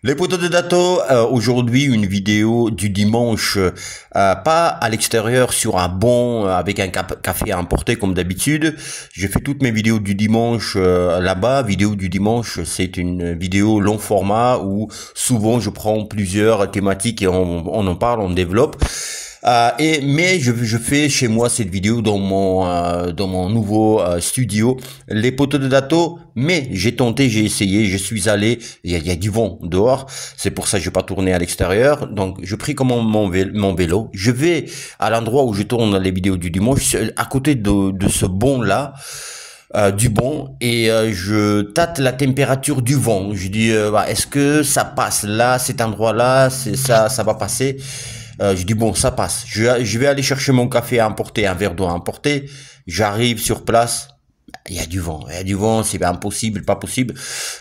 Les potos de Dato, aujourd'hui une vidéo du dimanche, pas à l'extérieur sur un banc avec un café à emporter comme d'habitude. Je fais toutes mes vidéos du dimanche là-bas. Vidéo du dimanche, c'est une vidéo long format où souvent je prends plusieurs thématiques et on en parle, on développe. Mais je fais chez moi cette vidéo dans mon nouveau studio, les poteaux de Dato. Mais j'ai tenté, j'ai essayé, je suis allé. Il y a du vent dehors, c'est pour ça que je vais pas tourner à l'extérieur. Donc je pris comme mon vélo, je vais à l'endroit où je tourne les vidéos du dimanche, à côté de ce banc là. Du bon et je tâte la température du vent. Je dis est-ce que ça passe là, cet endroit-là, c'est ça va passer. Je dis bon, ça passe. Je vais aller chercher mon café à emporter, un verre d'eau à emporter. J'arrive sur place. Il y a du vent. Il y a du vent. C'est impossible, pas possible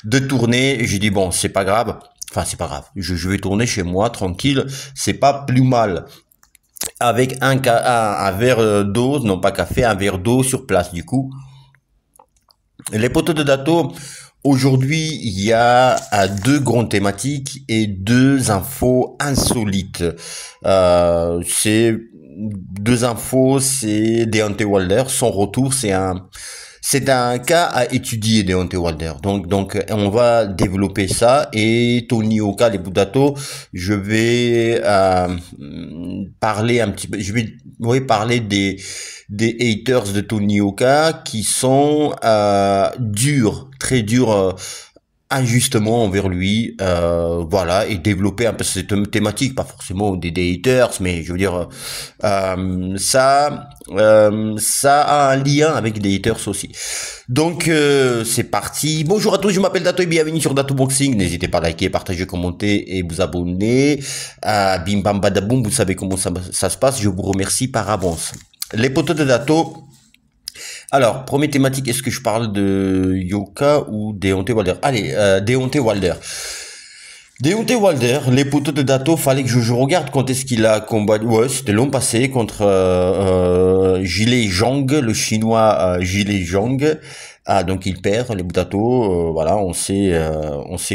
de tourner. Je dis bon, c'est pas grave. Enfin, c'est pas grave. Je vais tourner chez moi tranquille. C'est pas plus mal. Avec un verre d'eau, non pas café, un verre d'eau sur place. Du coup, les poteaux de Dato, aujourd'hui, il y a deux grandes thématiques et deux infos insolites. C'est deux infos, c'est Deontay Wilder, son retour, c'est un cas à étudier, Deontay Wilder. Donc, on va développer ça. Et Tony Oka, les Budato, je vais parler un petit peu. Je vais parler des haters de Tony Oka qui sont durs, très durs. Injustement envers lui, voilà, et développer un peu cette thématique, pas forcément des haters, mais je veux dire, ça a un lien avec des haters aussi. Donc, c'est parti. Bonjour à tous, je m'appelle Dato et bienvenue sur Dato Boxing. N'hésitez pas à liker, partager, commenter et vous abonner. Bim bam badaboum, vous savez comment ça se passe. Je vous remercie par avance. Les potos de Dato. Alors, première thématique, est-ce que je parle de Yoka ou Deontay Wilder? Allez, Deontay Wilder. Deontay Wilder, les poteaux de Dato, fallait que je regarde quand est-ce qu'il a combattu. Ouais, c'était l'an passé contre Gilei Zhang, le chinois Gilei Zhang. Ah, donc il perd les Dato. Voilà, on sait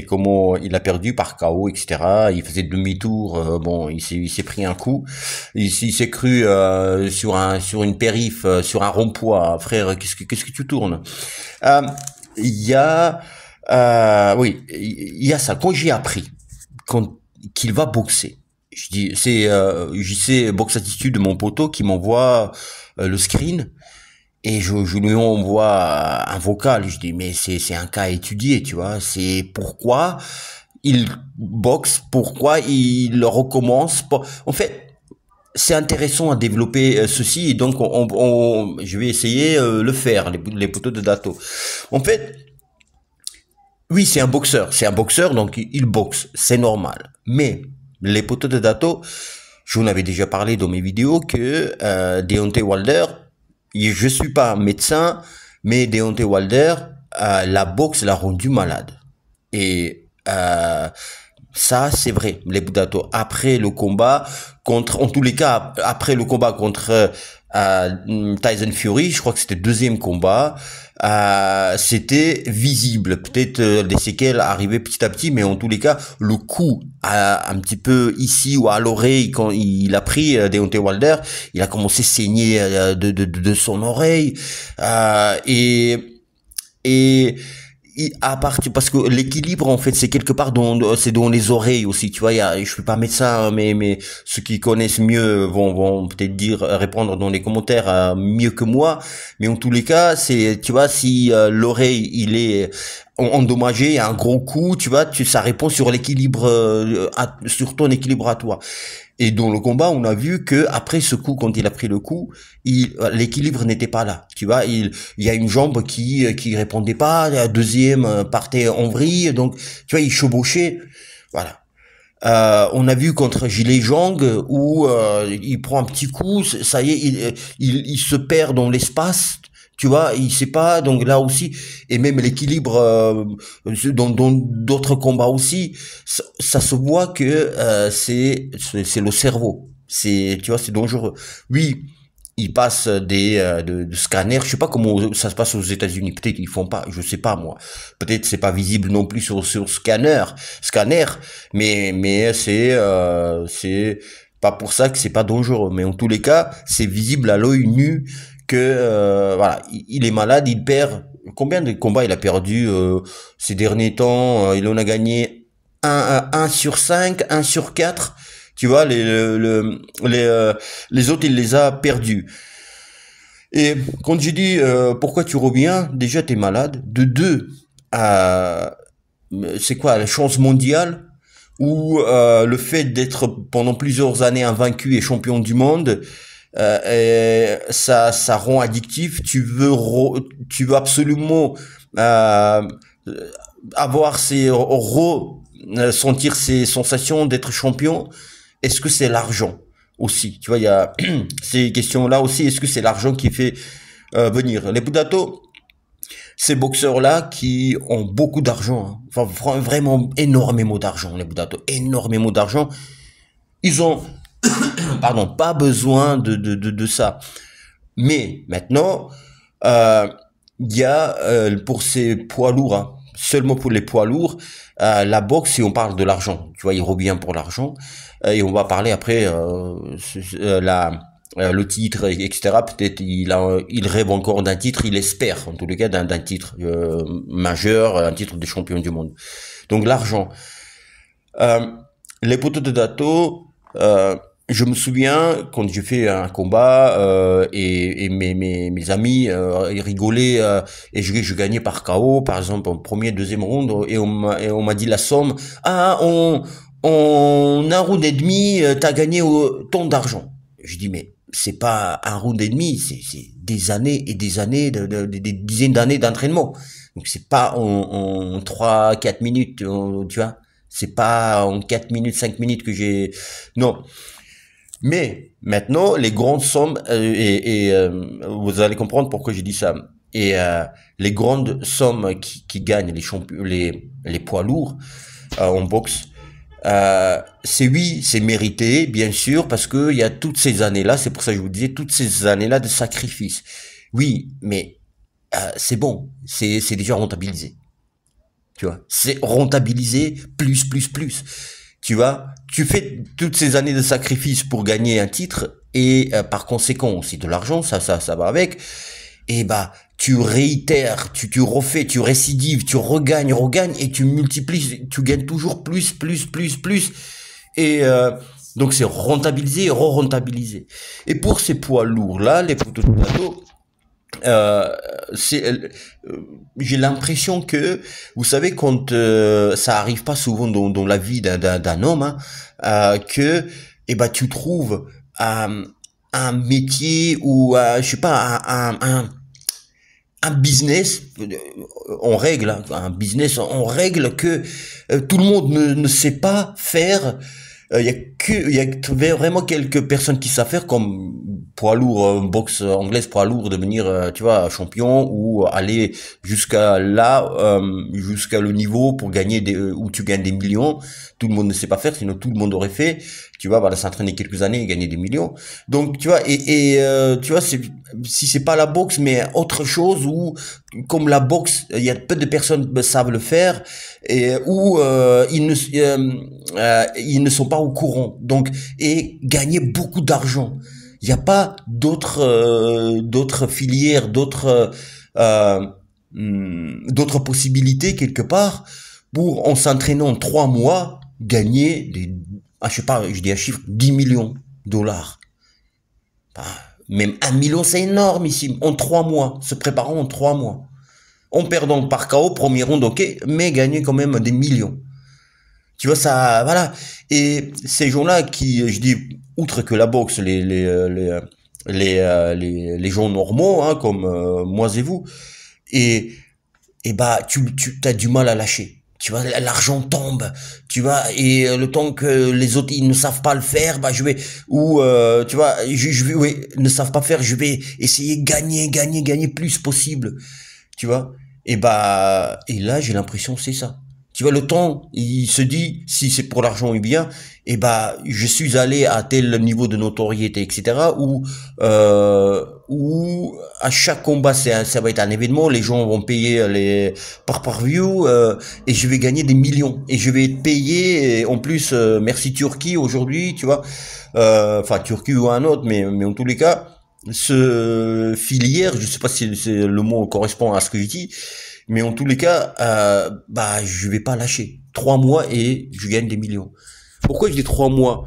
comment il a perdu par KO, etc. Il faisait demi-tour. Bon, il s'est pris un coup. Il s'est cru sur une périph, sur un rond-point. Frère, qu'est-ce que tu tournes? Il y a oui, il y a ça. Quand j'ai appris qu'il va boxer, je dis, je sais Box Attitude de mon poteau qui m'envoie le screen et je lui envoie un vocal. Je dis, mais c'est un cas à étudier, tu vois. C'est pourquoi il boxe, pourquoi il recommence. En fait, c'est intéressant à développer ceci et donc je vais essayer le faire, les poteaux de Dato. En fait, oui, c'est un boxeur, donc il boxe, c'est normal. Mais les poteaux de Dato, je vous en avais déjà parlé dans mes vidéos que Deontay Wilder, je suis pas médecin, mais Deontay Wilder, la boxe l'a rendu malade. Et ça, c'est vrai, les Dato. Après le combat en tous les cas, après le combat contre Tyson Fury, je crois que c'était le deuxième combat, c'était visible. Peut-être des séquelles arrivaient petit à petit, mais en tous les cas, le coup un petit peu ici ou à l'oreille quand il a pris Deontay Wilder, il a commencé à saigner de son oreille et à partir parce que l'équilibre en fait c'est quelque part c'est dans les oreilles aussi, tu vois. Je suis pas médecin, mais ceux qui connaissent mieux vont peut-être dire, répondre dans les commentaires mieux que moi, mais en tous les cas c'est, tu vois, si l'oreille il est endommagé, un gros coup, tu vois, ça répond sur l'équilibre, sur ton équilibre à toi. Et dans le combat, on a vu que après ce coup, quand il a pris le coup, l'équilibre n'était pas là. Tu vois, il y a une jambe qui répondait pas, la deuxième partait en vrille, donc tu vois, il chevauchait. Voilà. On a vu contre Gilei Zhang où il prend un petit coup, ça y est, il se perd dans l'espace. Tu vois, il sait pas, donc là aussi, et même l'équilibre dans d'autres combats aussi, ça se voit que c'est le cerveau. C'est, tu vois, c'est dangereux. Oui, Ils passent de scanners. Je sais pas comment ça se passe aux États-Unis. Peut-être ils font pas. Je sais pas moi. Peut-être c'est pas visible non plus sur scanner. Mais c'est pas pour ça que c'est pas dangereux. Mais en tous les cas, c'est visible à l'œil nu que voilà, il est malade. Il perd. Combien de combats il a perdu ces derniers temps? Il en a gagné un sur 5, un sur 4. Tu vois, les autres, il les a perdus. Et quand j'ai dit pourquoi tu reviens, déjà t'es malade. De deux, euh, c'est quoi la chance mondiale ou le fait d'être pendant plusieurs années invaincu et champion du monde, ça rend addictif. Tu veux absolument euh, avoir sentir ces sensations d'être champion. Est-ce que c'est l'argent aussi? Tu vois, il y a ces questions-là aussi. Est-ce que c'est l'argent qui fait venir les Budato? Ces boxeurs-là qui ont beaucoup d'argent, hein. Enfin vraiment énormément d'argent, les Budato, énormément d'argent. Ils ont, pardon, pas besoin de ça. Mais maintenant, euh, il y a pour ces poids lourds, hein, seulement pour les poids lourds, la boxe, si on parle de l'argent, tu vois, il revient pour l'argent, et on va parler après le titre, etc. Peut-être il rêve encore d'un titre, il espère en tous les cas d'un titre majeur, un titre de champion du monde. Donc l'argent. Euh, les poteaux de Dato, je me souviens quand j'ai fait un combat et mes amis ils rigolaient et je gagnais par KO par exemple en premier deuxième round et on m'a dit la somme ah on un round et demi t'as gagné tant d'argent. Je dis mais c'est pas un round et demi, c'est des années et des années des dizaines d'années d'entraînement. Donc c'est pas en 3 4 minutes tu vois. C'est pas en 4 minutes, 5 minutes que j'ai... Non. Mais maintenant, les grandes sommes, vous allez comprendre pourquoi j'ai dit ça. Et les grandes sommes qui gagnent les champions, les poids lourds en boxe, c'est oui, c'est mérité, bien sûr, parce que il y a toutes ces années-là, c'est pour ça que je vous disais, toutes ces années-là de sacrifice. Oui, mais c'est bon, c'est déjà rentabilisé. Tu vois, c'est rentabilisé plus. Tu vois, tu fais toutes ces années de sacrifice pour gagner un titre et par conséquent aussi de l'argent, ça va avec. Et bah, tu réitères, tu refais, tu récidives, tu regagnes et tu multiplies, tu gagnes toujours plus. Et donc c'est rentabilisé et re-rentabilisé. Et pour ces poids lourds là, les poteaux de plateau, euh, c'est, j'ai l'impression que, vous savez, quand ça arrive pas souvent dans la vie d'un homme, hein, que, eh ben, tu trouves un métier ou, je sais pas, un business en règle, hein, un business en règle que tout le monde ne sait pas faire. Il y a vraiment quelques personnes qui savent faire comme poids lourd, boxe anglaise poids lourd, devenir, tu vois, champion ou aller jusqu'à là, jusqu'à le niveau pour gagner où tu gagnes des millions. Tout le monde ne sait pas faire, sinon tout le monde aurait fait. Tu vois, voilà, s'entraîner quelques années et gagner des millions. Donc, tu vois, tu vois, si c'est pas la boxe, mais autre chose où, comme la boxe, il y a peu de personnes qui savent le faire et où ils ne sont pas au courant. Donc, et gagner beaucoup d'argent. Il n'y a pas d'autres filières, d'autres possibilités quelque part pour en s'entraînant 3 mois gagner je sais pas, je dis un chiffre, 10 millions de dollars. Ah, même 1 million, c'est énorme ici. En 3 mois, se préparant en 3 mois. En perdant par KO, premier round, ok, mais gagner quand même des millions. Tu vois, ça, voilà. Et ces gens-là qui, je dis, outre que la boxe, les gens normaux, hein, comme moi et vous, et, et bah, tu as du mal à lâcher. Tu vois, l'argent tombe, tu vois, et le temps que les autres ils ne savent pas le faire, bah je vais tu vois, je vais oui, ne savent pas faire, je vais essayer de gagner plus possible, tu vois. Et bah et là j'ai l'impression que c'est ça. Tu vois, le temps, il se dit, si c'est pour l'argent ou bien, eh ben, je suis allé à tel niveau de notoriété, etc., où à chaque combat, ça va être un événement, les gens vont payer les par view, et je vais gagner des millions, et je vais être payé, et en plus, merci Turquie aujourd'hui, tu vois, enfin Turquie ou un autre, mais en tous les cas, ce filière, je sais pas si le mot correspond à ce que je dis, mais en tous les cas, bah, je vais pas lâcher. 3 mois et je gagne des millions. Pourquoi je dis 3 mois?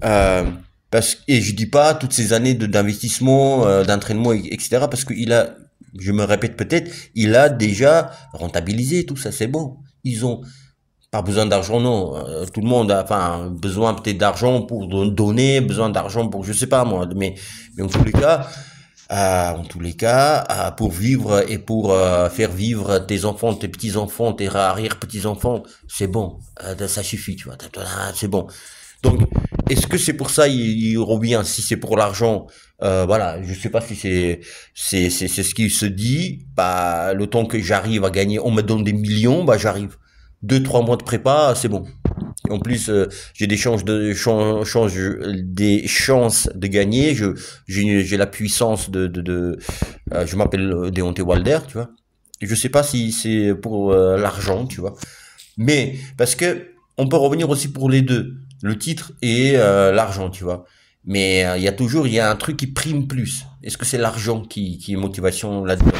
Et je dis pas toutes ces années d'investissement, d'entraînement, etc. Parce qu'il a, je me répète peut-être, il a déjà rentabilisé tout ça, c'est bon. Ils ont pas besoin d'argent, non. Tout le monde a, enfin, besoin peut-être d'argent pour donner, besoin d'argent pour, je sais pas moi, mais en tous les cas, pour vivre et pour faire vivre tes enfants, tes petits-enfants, tes arrière-petits-enfants, c'est bon, ça suffit, tu vois, c'est bon. Donc, est-ce que c'est pour ça il revient? Si c'est pour l'argent, voilà, je sais pas si c'est ce qu'il se dit. Bah, le temps que j'arrive à gagner, on me donne des millions, bah j'arrive. 2, 3 mois de prépa, c'est bon. En plus, j'ai des chances de gagner. J'ai la puissance je m'appelle Deontay Wilder, tu vois. Je sais pas si c'est pour l'argent, tu vois. Mais parce que on peut revenir aussi pour les deux, le titre et l'argent, tu vois. Mais il y a un truc qui prime plus. Est-ce que c'est l'argent qui est motivation là-dedans?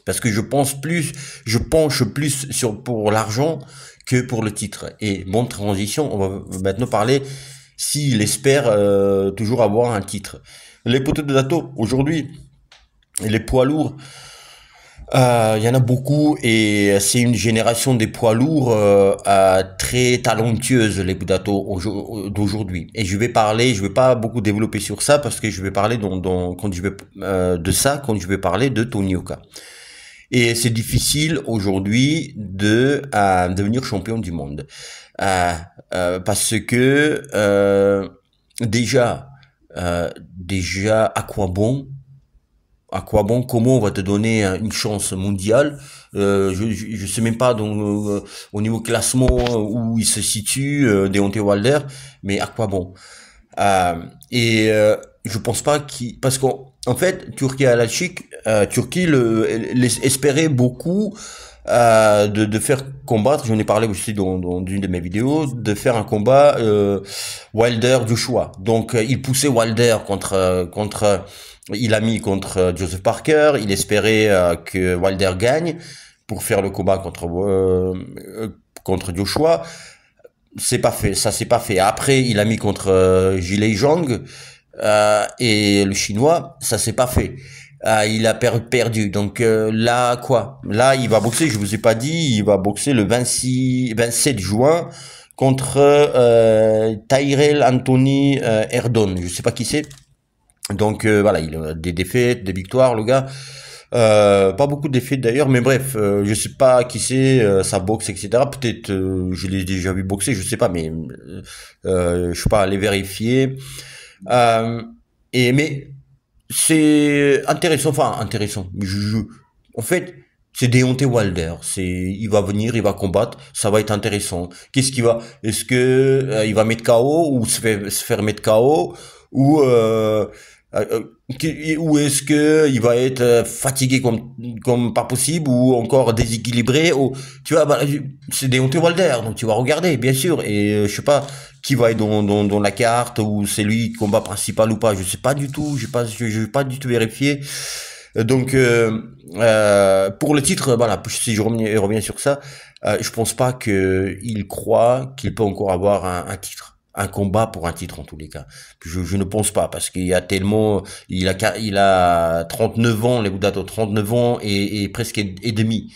Parce que je penche plus pour l'argent que pour le titre. Et bonne transition, on va maintenant parler s'il espère toujours avoir un titre. Les poteaux de Dato, aujourd'hui, les poids lourds, il y en a beaucoup et c'est une génération des poids lourds très talentueuse, les Dato d'aujourd'hui. Et je vais pas beaucoup développer sur ça parce que je vais parler quand je vais parler de Tony Oka. Et c'est difficile aujourd'hui de devenir champion du monde. Parce que déjà, à quoi bon, comment on va te donner une chance mondiale? Je sais même pas au niveau classement où il se situe, Deontay Wilder, mais à quoi bon? Euh, je pense pas parce qu'en fait, Turquie à la chic, Turquie espérait beaucoup de faire combattre. J'en ai parlé aussi dans une de mes vidéos, de faire un combat Wilder Joshua. Donc il poussait Wilder il a mis contre Joseph Parker. Il espérait que Wilder gagne pour faire le combat contre Joshua. C'est pas fait, ça c'est pas fait. Après, il a mis contre Gilei Zhang et le chinois, ça c'est pas fait. Il a perdu. Donc là quoi? Là, il va boxer, je vous ai pas dit, il va boxer le 27 juin contre Tyrell Anthony Erdon. Je sais pas qui c'est. Donc voilà, il a des défaites, des victoires, le gars. Pas beaucoup de défaites d'ailleurs, mais bref, je sais pas qui c'est, sa boxe, etc. Peut-être je l'ai déjà vu boxer, je sais pas, mais je suis pas allé vérifier. Mais c'est intéressant, enfin intéressant. En fait, c'est Deontay Wilder. Il va venir, il va combattre, ça va être intéressant. Est-ce que il va mettre KO ou se faire mettre KO ou ou est-ce que il va être fatigué comme pas possible ou encore déséquilibré ou tu vois, c'est Deontay Wilder, donc tu vas regarder bien sûr et je sais pas qui va être dans la carte ou c'est lui combat principal ou pas, je sais pas du tout, je vais pas du tout vérifier. Donc pour le titre, voilà, si je reviens sur ça, je pense pas que il croit qu'il peut encore avoir un titre. Un combat pour un titre en tous les cas. Je ne pense pas parce qu'il y a tellement, il a 39 ans, les Boudato 39 ans et presque et demi.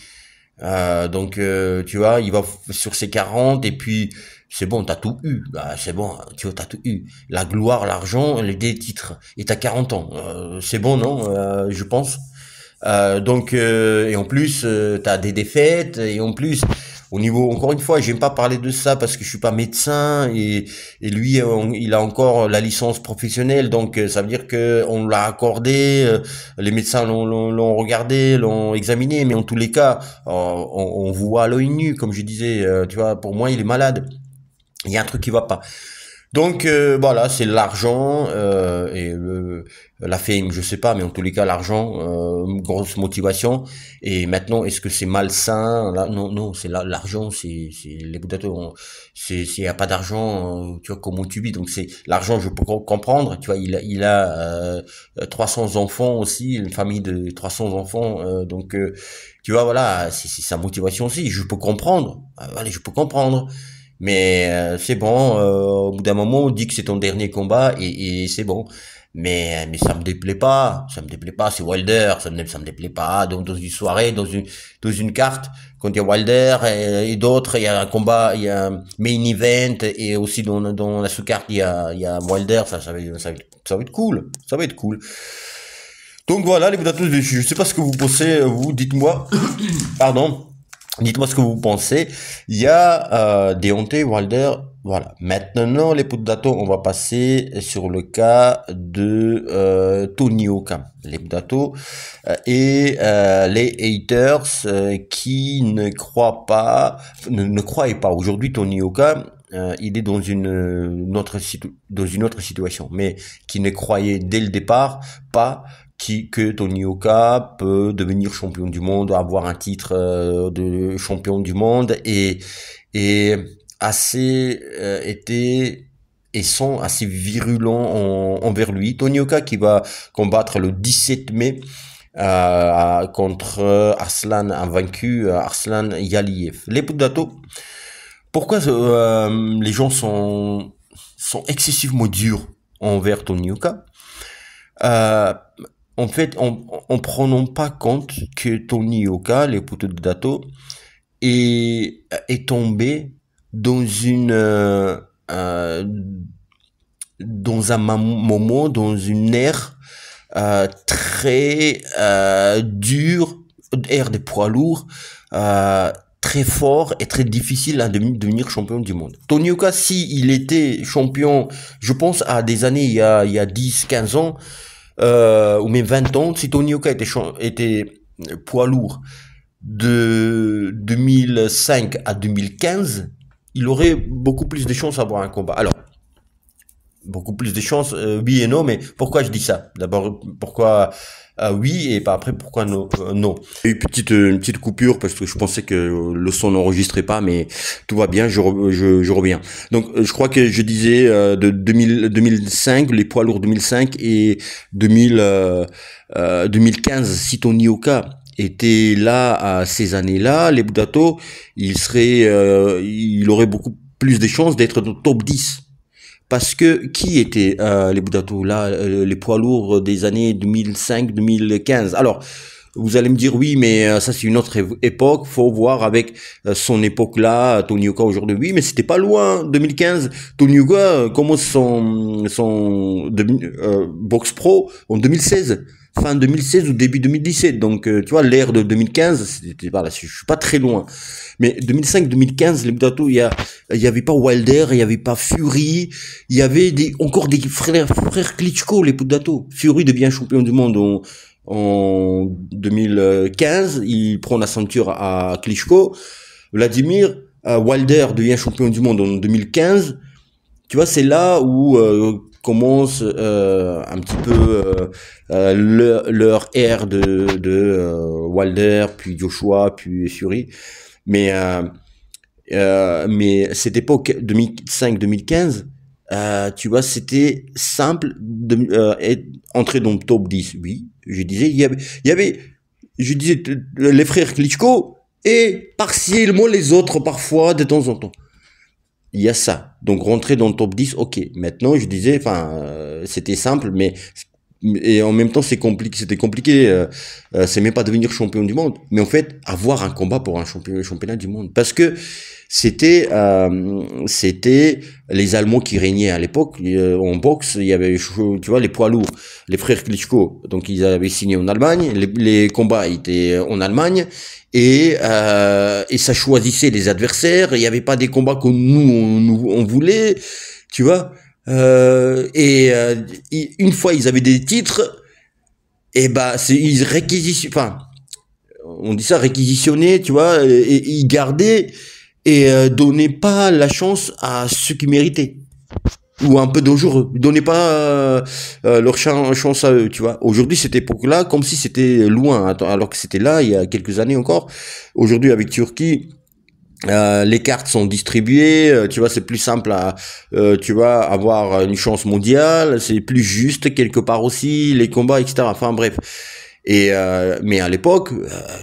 Donc tu vois, il va sur ses 40 et puis c'est bon, t'as tout eu. Bah, c'est bon, tu vois, t'as tout eu. La gloire, l'argent, des titres. Et t'as 40 ans. C'est bon, non je pense. Et en plus, t'as des défaites et en plus, au niveau, encore une fois, j'aime pas parler de ça parce que je suis pas médecin et lui, il a encore la licence professionnelle, donc ça veut dire que on l'a accordé, les médecins l'ont regardé, l'ont examiné, mais en tous les cas, on voit à l'œil nu, comme je disais, tu vois, pour moi, il est malade. Il y a un truc qui va pas. Donc voilà, c'est l'argent et la fame, je sais pas, mais en tous les cas l'argent, une grosse motivation. Et maintenant, est-ce que c'est malsain? Là, non, non, c'est l'argent, c'est les Bouddhatos, c'est y a pas d'argent, tu vois comment tu vis. Donc c'est l'argent, je peux comprendre. Tu vois, il a 300 enfants aussi, une famille de 300 enfants, donc tu vois, voilà, c'est sa motivation aussi. Je peux comprendre. Allez, je peux comprendre. Mais c'est bon, au bout d'un moment, on dit que c'est ton dernier combat et c'est bon. Mais ça me déplaît pas, ça me déplaît pas. C'est Wilder, ça me déplaît pas. Donc dans une soirée, dans une carte, quand il y a Wilder et d'autres, il y a un combat, il y a un main event et aussi dans la sous-carte il y a Wilder. Ça va être cool, ça va être cool. Donc voilà les Budatos, je sais pas ce que vous pensez, vous dites-moi. Pardon. Dites-moi ce que vous pensez. Il y a Deontay Wilder. Voilà. Maintenant, les Budatos, on va passer sur le cas de Tony Oka. Les Budatos et les haters qui ne croient pas, ne croyaient pas. Aujourd'hui, Tony Oka, il est dans une autre situation, mais qui ne croyait dès le départ pas que Tony Oka peut devenir champion du monde, avoir un titre de champion du monde et assez étaient et sont assez virulents envers lui. Tony Oka qui va combattre le 17 mai contre Arslan, un vaincu, Arslan Yaliev. Les Budatos, pourquoi les gens sont excessivement durs envers Tony Oka? En fait, en prenant pas compte que Tony Oka, les poteaux de Dato, est tombé dans dans un moment, dans une ère très dure, ère des poids lourds, très fort et très difficile à devenir champion du monde. Tony Oka, si il était champion, je pense à des années il y a 10, 15 ans, ou même 20 ans, si Tony Oka était poids lourd de 2005 à 2015, il aurait beaucoup plus de chances d'avoir un combat. Alors, beaucoup plus de chances, oui et non, mais pourquoi je dis ça? D'abord, pourquoi oui, et pas après, pourquoi non, non. Il y a eu une petite coupure parce que je pensais que le son n'enregistrait pas, mais tout va bien, je reviens. Donc, je crois que je disais de 2005, les poids lourds 2005 et 2015, si Tony Oka était là à ces années-là, les Budatos, il aurait beaucoup plus de chances d'être dans le top 10. Parce que qui étaient les Budatos là, les poids lourds des années 2005-2015? Alors, vous allez me dire oui, mais ça c'est une autre époque. Faut voir avec son époque là, Tony Oka aujourd'hui. Oui, mais c'était pas loin. 2015, Tony Oka commence son box pro en 2016. Fin 2016 ou début 2017. Donc, tu vois, l'ère de 2015, voilà, je suis pas très loin. Mais 2005-2015, les Budatos, il y avait pas Wilder, il y avait pas Fury, il y avait encore des frères Klitschko, les Budatos. Fury devient champion du monde en 2015, il prend la ceinture à Klitschko. Vladimir, Wilder devient champion du monde en 2015. Tu vois, c'est là où commence un petit peu leur ère de Wilder, puis Joshua, puis Fury. Mais cette époque 2005-2015, tu vois, c'était simple entrer dans le top 10. Oui, je disais, je disais les frères Klitschko et partiellement les autres parfois de temps en temps. Il y a ça. Donc rentrer dans le top 10, ok. Maintenant, je disais, enfin, c'était simple, mais et en même temps c'est compliqué, c'était compliqué, c'est même pas devenir champion du monde, mais en fait avoir un combat pour un championnat du monde, parce que c'était les Allemands qui régnaient à l'époque. En boxe, il y avait, tu vois, les poids lourds, les frères Klitschko, donc ils avaient signé en Allemagne, les combats étaient en Allemagne, et ça choisissait les adversaires. Il n'y avait pas des combats que on voulait, tu vois. Une fois ils avaient des titres, et bah ils réquisitionnaient, enfin on dit ça, réquisitionner, tu vois, et ils gardaient et donnaient pas la chance à ceux qui méritaient, ou un peu dangereux, donnaient pas leur chance à eux, tu vois. Aujourd'hui, cette époque-là, comme si c'était loin, alors que c'était là il y a quelques années encore. Aujourd'hui, avec Turquie, les cartes sont distribuées, tu vois, c'est plus simple à, tu vois, avoir une chance mondiale, c'est plus juste quelque part aussi, les combats, etc. Enfin bref. Mais à l'époque,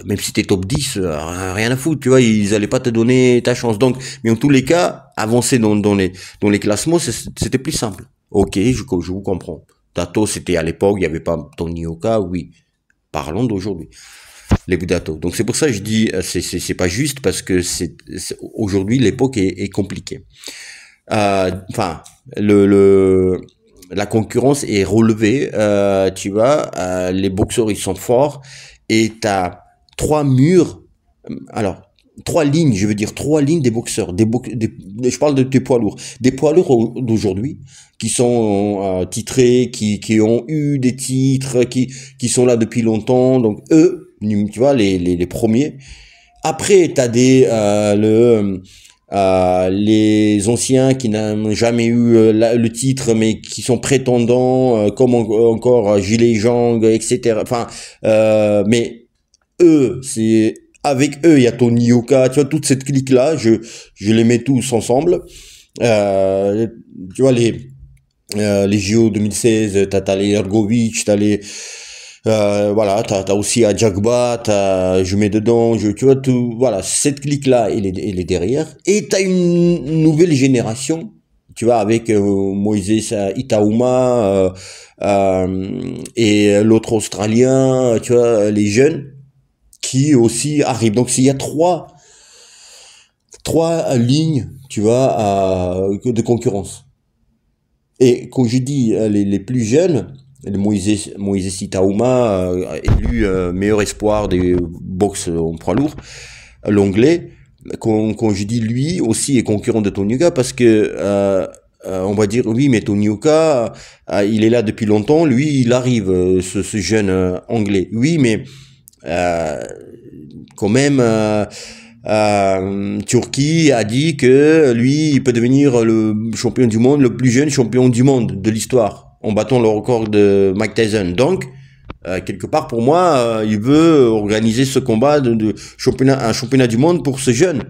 même si t'es top 10, rien à foutre, tu vois, ils allaient pas te donner ta chance. Donc, mais en tous les cas, avancer dans les classements, c'était plus simple. Ok, je vous comprends. Dato, c'était à l'époque, il y avait pas Tony Oka, oui. Parlons d'aujourd'hui. Les Budato. Donc c'est pour ça que je dis, c'est pas juste, parce que aujourd'hui l'époque est compliquée. Enfin, la concurrence est relevée, tu vois, les boxeurs ils sont forts, et t'as trois murs, alors trois lignes, je veux dire trois lignes des boxeurs, je parle de tes poids lourds, des poids lourds d'aujourd'hui qui sont titrés, qui ont eu des titres, qui sont là depuis longtemps, donc eux, tu vois, les premiers. Après t'as les anciens qui n'ont jamais eu le titre, mais qui sont prétendants, comme encore Gilles Jang, etc. Enfin, mais eux, c'est avec eux, il y a Tony Yoka, tu vois, toute cette clique-là, je les mets tous ensemble. Tu vois, les JO 2016, t'as les Ergovic, t'as les voilà, t'as aussi à Jagba, je mets dedans, tu vois, tout, voilà, cette clique-là, elle est derrière. Et t'as une nouvelle génération, tu vois, avec Moïse Itaouma, et l'autre Australien, tu vois, les jeunes, qui aussi arrivent. Donc, s'il y a trois lignes, tu vois, de concurrence. Et quand je dis les plus jeunes, Moïse Sitaouma, élu meilleur espoir des box en poids lourd, l'anglais, quand je dis lui aussi est concurrent de Tony Yoka, parce que on va dire oui, mais Tony Yoka, il est là depuis longtemps, lui il arrive, ce jeune anglais, oui, mais quand même Turquie a dit que lui il peut devenir le champion du monde, le plus jeune champion du monde de l'histoire, en battant le record de Mike Tyson. Donc quelque part pour moi, il veut organiser ce combat de un championnat du monde pour ce jeune,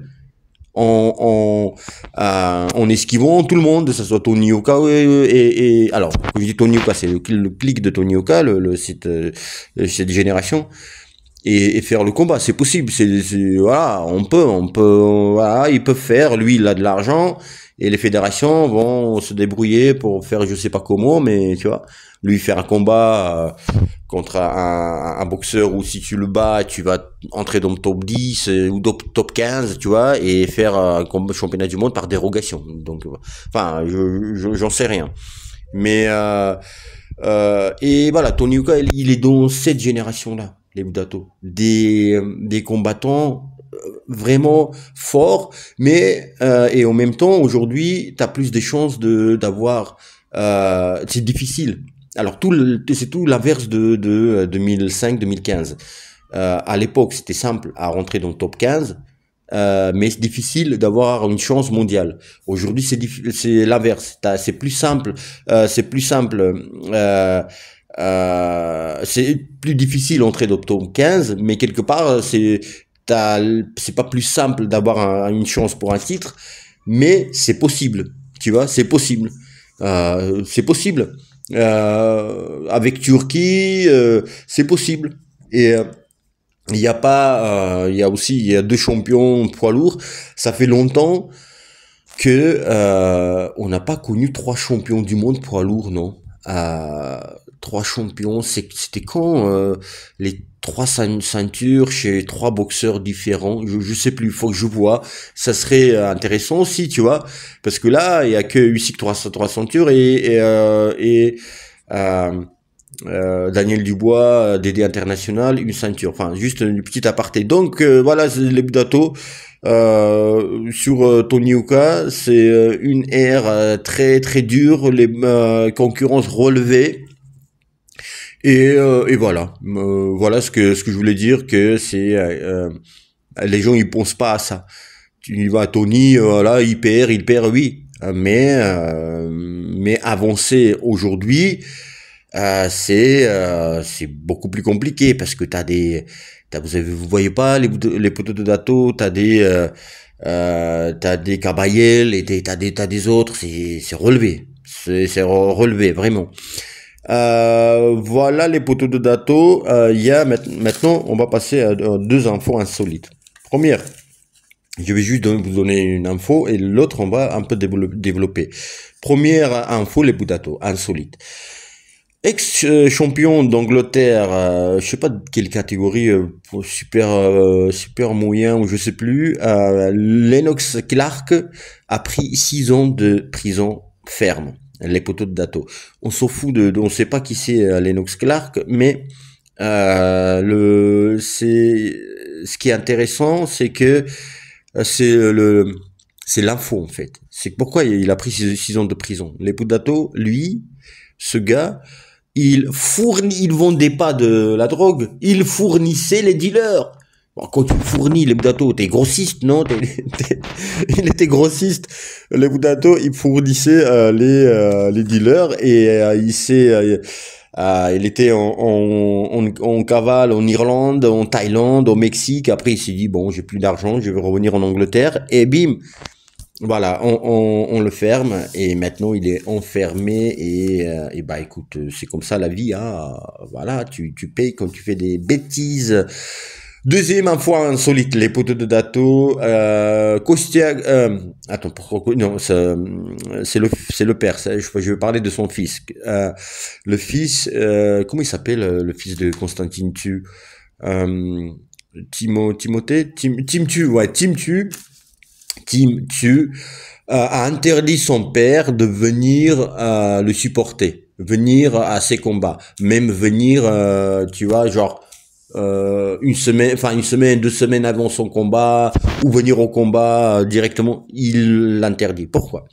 en esquivant tout le monde, que ce soit Tony Yoka et alors quand je dis Tony Yoka, c'est le clic de Tony Yoka, cette génération. Et faire le combat, c'est possible, voilà, on peut, voilà, ils peuvent faire, lui il a de l'argent, et les fédérations vont se débrouiller pour faire je sais pas comment, mais tu vois, lui faire un combat contre un boxeur où si tu le bats, tu vas entrer dans le top 10 ou top 15, tu vois, et faire un combat championnat du monde par dérogation. Donc, enfin, j'en sais rien. Mais et voilà, Tony Yoka, il est dans cette génération-là, les Budato, des combattants vraiment forts, mais et en même temps aujourd'hui t'as plus des chances d'avoir c'est difficile. Alors c'est tout l'inverse de 2005-2015. À l'époque c'était simple à rentrer dans le top 15, mais c'est difficile d'avoir une chance mondiale. Aujourd'hui c'est l'inverse, c'est plus simple, c'est plus difficile d'entrer dans le top 15, mais quelque part c'est pas plus simple d'avoir une chance pour un titre, mais c'est possible, tu vois, c'est possible. C'est possible. Avec Turquie, c'est possible. Et il y a pas, il y a deux champions poids lourds. Ça fait longtemps que on n'a pas connu trois champions du monde poids lourds, non? 3 champions, c'était quand les 3 ceintures chez 3 boxeurs différents, je sais plus, il faut que je vois, ça serait intéressant aussi, tu vois, parce que là, il y a que Usyk 3 ceintures euh, Daniel Dubois, DD International, une ceinture. Enfin, juste une petite aparté. Donc, voilà, c'est les Budato. Sur Tony Oka, c'est une ère très très dure, les concurrences relevées. Et voilà. Voilà ce que je voulais dire, que c'est... les gens, ils pensent pas à ça. Tu y vas, Tony, voilà, il perd, oui. Mais avancer aujourd'hui, c'est beaucoup plus compliqué parce que vous voyez pas les poteaux de Dato, t'as des Cabayel et t'as des autres, c'est relevé, c'est relevé vraiment. Voilà les poteaux de Dato. Il y a maintenant, on va passer à 2 infos insolites. Première, je vais juste vous donner une info et l'autre on va un peu développer. Première info, les Budato, insolite. Ex-champion d'Angleterre, je sais pas de quelle catégorie, super moyen ou je sais plus, Lennox Clark a pris 6 ans de prison ferme. Les poteaux de Dato. On s'en fout on sait pas qui c'est Lennox Clark, mais ce qui est intéressant, c'est que c'est l'info en fait. C'est pourquoi il a pris 6 ans de prison. Les poteaux de Dato, lui, ce gars, il vendait pas de la drogue, il fournissait les dealers. Bon, quand tu fournis les Budato, t'es grossiste, non? Il était grossiste. Les Budato, il fournissait les dealers et il était en cavale en Irlande, en Thaïlande, au Mexique. Après, il s'est dit bon, j'ai plus d'argent, je vais revenir en Angleterre et bim. Voilà, on le ferme et maintenant il est enfermé et bah écoute, c'est comme ça la vie, hein. Voilà, tu payes quand tu fais des bêtises. Deuxième info insolite, les poteaux de Dato, Kostia, attends, pourquoi, non, c'est le père, je vais parler de son fils. Le fils, comment il s'appelle, le fils de Constantine Tu, Timothée, Tim Tu, ouais, Tim Tu, a interdit son père de venir le supporter, venir à ses combats, même venir, tu vois, genre une semaine, 2 semaines avant son combat, ou venir au combat directement, il l'interdit. Pourquoi?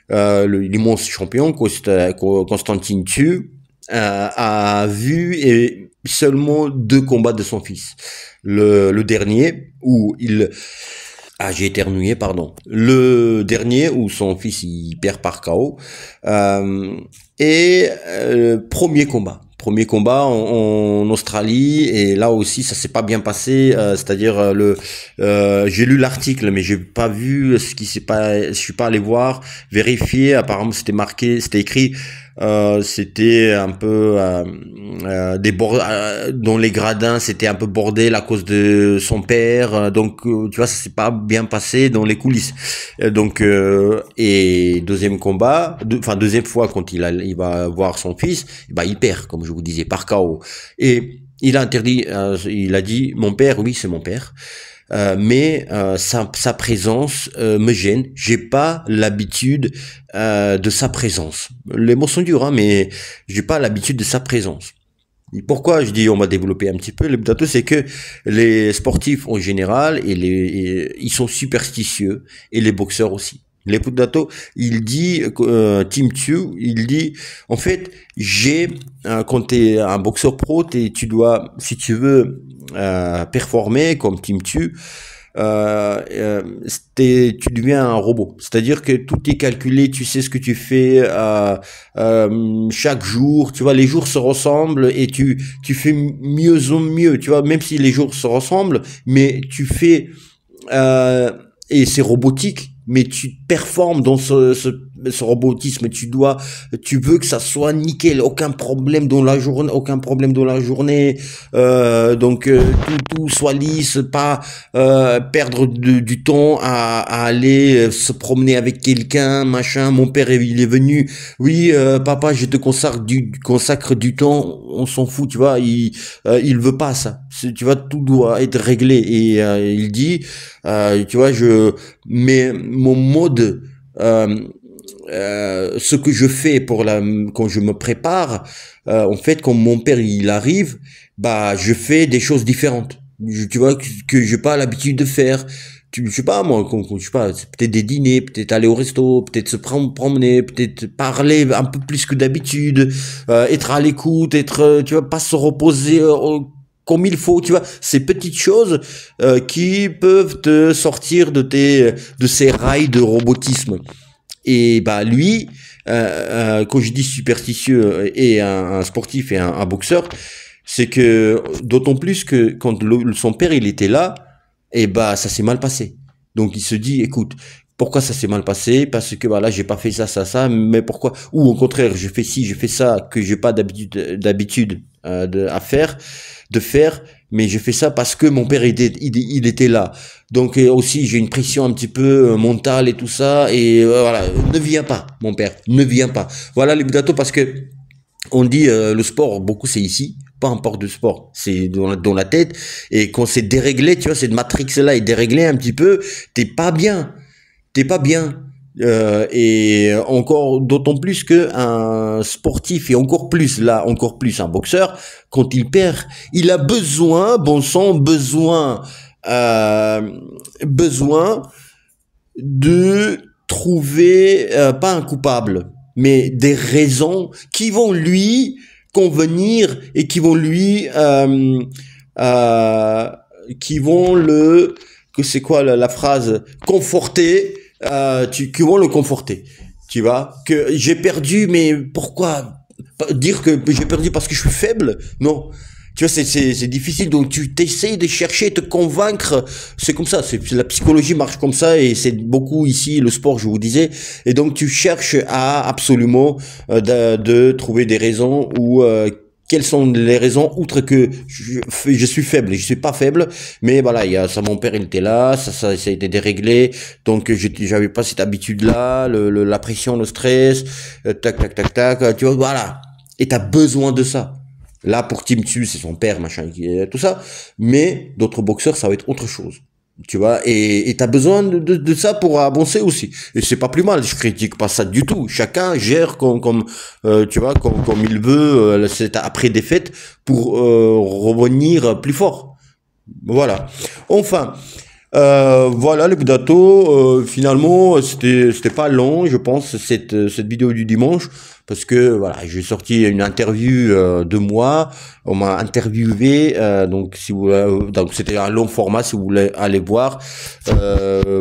L'immense champion Constantine Tu a vu et seulement 2 combats de son fils. Le dernier où j'ai éternué, pardon. Le dernier où son fils il perd par KO. Premier combat en Australie, et là aussi ça s'est pas bien passé, c'est-à-dire j'ai lu l'article mais j'ai pas vu ce qui s'est pas, je suis pas allé voir, vérifier, apparemment c'était écrit, c'était un peu dans les gradins, c'était un peu bordel à cause de son père, donc tu vois, ça s'est pas bien passé dans les coulisses. Et deuxième fois quand il va voir son fils, bah il perd, comme je vous disais, par KO. Et il a interdit, il a dit, mon père, oui c'est mon père, mais sa présence me gêne. J'ai pas l'habitude de sa présence. Les mots sont durs, hein, mais j'ai pas l'habitude de sa présence. Et pourquoi je dis on va développer un petit peu le Budato, c'est que les sportifs en général ils sont superstitieux, et les boxeurs aussi. Les Budato, il dit Tim Tu, il dit en fait quand t'es un boxeur pro, tu dois, si tu veux performer comme Tim Tu, tu deviens un robot. C'est-à-dire que tout est calculé, tu sais ce que tu fais chaque jour, tu vois, les jours se ressemblent et tu fais mieux en mieux, tu vois, même si les jours se ressemblent, mais tu fais et c'est robotique, mais tu performes dans ce robotisme, tu veux que ça soit nickel, aucun problème dans la journée, tout soit lisse, pas perdre du temps à aller se promener avec quelqu'un, machin. Mon père il est venu, oui papa, je te consacre du temps, on s'en fout, tu vois, il veut pas ça. Tu vois, tout doit être réglé et il dit, tu vois, mais mon mode ce que je fais quand je me prépare, en fait, quand mon père il arrive, bah je fais des choses différentes. Tu vois que j'ai pas l'habitude de faire. Je sais pas moi, je sais pas, c'est peut-être des dîners, peut-être aller au resto, peut-être se promener, peut-être parler un peu plus que d'habitude, être à l'écoute, tu vois, pas se reposer comme il faut, tu vois, ces petites choses qui peuvent te sortir de ces rails de robotisme. Et bah lui, quand je dis superstitieux et un sportif et un boxeur, c'est que d'autant plus que quand son père il était là, et bah ça s'est mal passé. Donc il se dit, écoute, pourquoi ça s'est mal passé? Parce que bah là j'ai pas fait ça, mais pourquoi? Ou au contraire, j'ai fait ci, j'ai fait ça que j'ai pas d'habitude de faire, mais j'ai fait ça parce que mon père il était là. Donc aussi j'ai une pression un petit peu mentale et tout ça et voilà, ne viens pas mon père, ne viens pas. Voilà les Budato parce que on dit le sport beaucoup c'est ici, pas importe de sport, c'est dans la tête et quand c'est déréglé, tu vois, cette matrix là est déréglée un petit peu, t'es pas bien. Et encore d'autant plus que un sportif et encore plus un boxeur quand il perd il a besoin bon sang euh, besoin de trouver pas un coupable mais des raisons qui vont lui convenir et euh, qui vont que c'est quoi la phrase conforter qui vont le conforter. Tu vois que j'ai perdu, mais pourquoi dire que j'ai perdu parce que je suis faible? Non. Tu vois, c'est difficile. Donc tu t'essayes de chercher, te convaincre. C'est comme ça. La psychologie marche comme ça et c'est beaucoup ici le sport, je vous disais. Et donc tu cherches à absolument de trouver des raisons ou quelles sont les raisons outre que je suis faible, je suis pas faible, mais voilà, il y a ça, mon père il était là, ça a été déréglé, donc j'avais pas cette habitude là, la pression, le stress, tac, tu vois, voilà, et t'as besoin de ça. Là pour Tim Tszyu c'est son père machin tout ça, mais d'autres boxeurs ça va être autre chose. Tu vois, et t'as besoin de ça pour avancer aussi. Et c'est pas plus mal, je critique pas ça du tout. Chacun gère tu vois, comme il veut, c'est après défaite pour revenir plus fort. Voilà. Enfin, voilà les Budato. Finalement, c'était pas long, je pense, cette vidéo du dimanche, parce que voilà, j'ai sorti une interview de moi. On m'a interviewé, donc si vous, donc c'était un long format si vous voulez aller voir.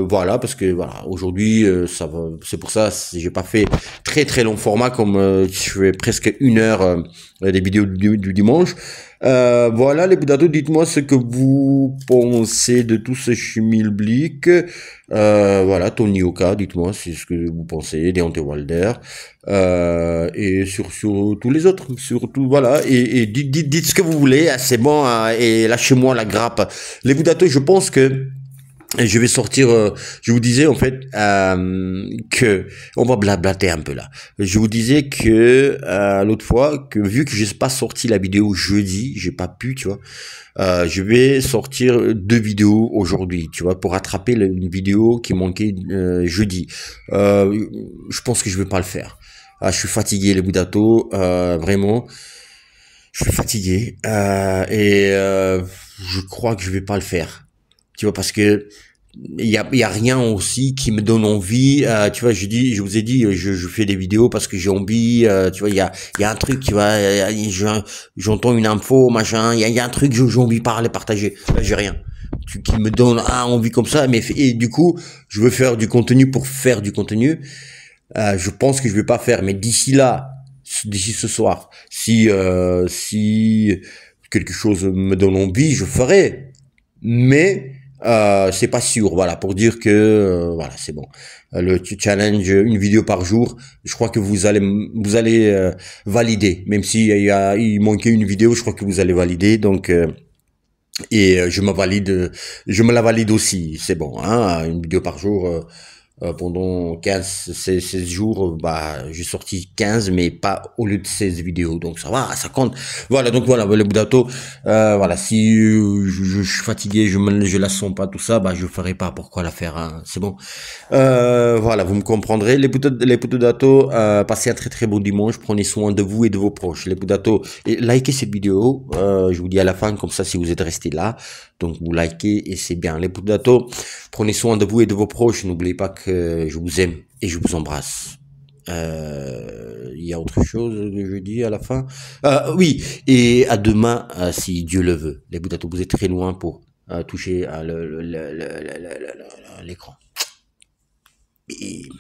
Voilà, parce que voilà, aujourd'hui, ça va, c'est pour ça, j'ai pas fait très long format comme je fais presque 1 heure des vidéos du dimanche. Voilà les Budato, dites-moi ce que vous pensez de tout ce schmilblick. Voilà, Tony Oka, dites-moi c'est ce que vous pensez, Deontay Wilder, et sur tous les autres, surtout voilà, et dites ce que vous voulez, c'est bon, et lâchez-moi la grappe. Les Budato, je pense que et je vais sortir, je vous disais en fait que on va blablater un peu là. Je vous disais que l'autre fois que vu que j'ai pas sorti la vidéo jeudi, j'ai pas pu, tu vois. Je vais sortir 2 vidéos aujourd'hui, tu vois, pour rattraper une vidéo qui manquait jeudi. Je pense que je vais pas le faire. Je suis fatigué les Budato, vraiment. Je suis fatigué je crois que je vais pas le faire. Tu vois, parce que il y a rien aussi qui me donne envie. Tu vois, je vous ai dit, je fais des vidéos parce que j'ai envie. Tu vois, il y a un truc, tu vois, j'entends une info, machin. Il y a un truc que j'ai envie de parler, partager. Là, j'ai rien qui me donne envie comme ça. Mais et du coup, je veux faire du contenu pour faire du contenu. Je pense que je vais pas faire, mais d'ici ce soir, si quelque chose me donne envie, je ferai. Mais c'est pas sûr, voilà, pour dire que voilà, c'est bon. Le challenge, une vidéo par jour, je crois que vous allez valider, même si il manquait une vidéo, je crois que vous allez valider. Donc je me la valide aussi, c'est bon, hein, une vidéo par jour. Pendant 16 jours, bah, j'ai sorti 15, mais pas au lieu de 16 vidéos. Donc ça va, ça compte. Voilà, donc voilà, le Budato, voilà, si je suis fatigué, je la sens pas, tout ça, bah, je ferai pas. Pourquoi la faire, hein, c'est bon. Voilà, vous me comprendrez. Les Budato, passez un très très bon dimanche. Prenez soin de vous et de vos proches. Les Budato, et likez cette vidéo. Je vous dis à la fin, comme ça, si vous êtes resté là. Donc, vous likez et c'est bien. Les Budato, prenez soin de vous et de vos proches. N'oubliez pas que je vous aime et je vous embrasse. Il y a autre chose que je dis à la fin. Oui, et à demain, si Dieu le veut. Les Budato, vous êtes très loin pour toucher l'écran. Bim.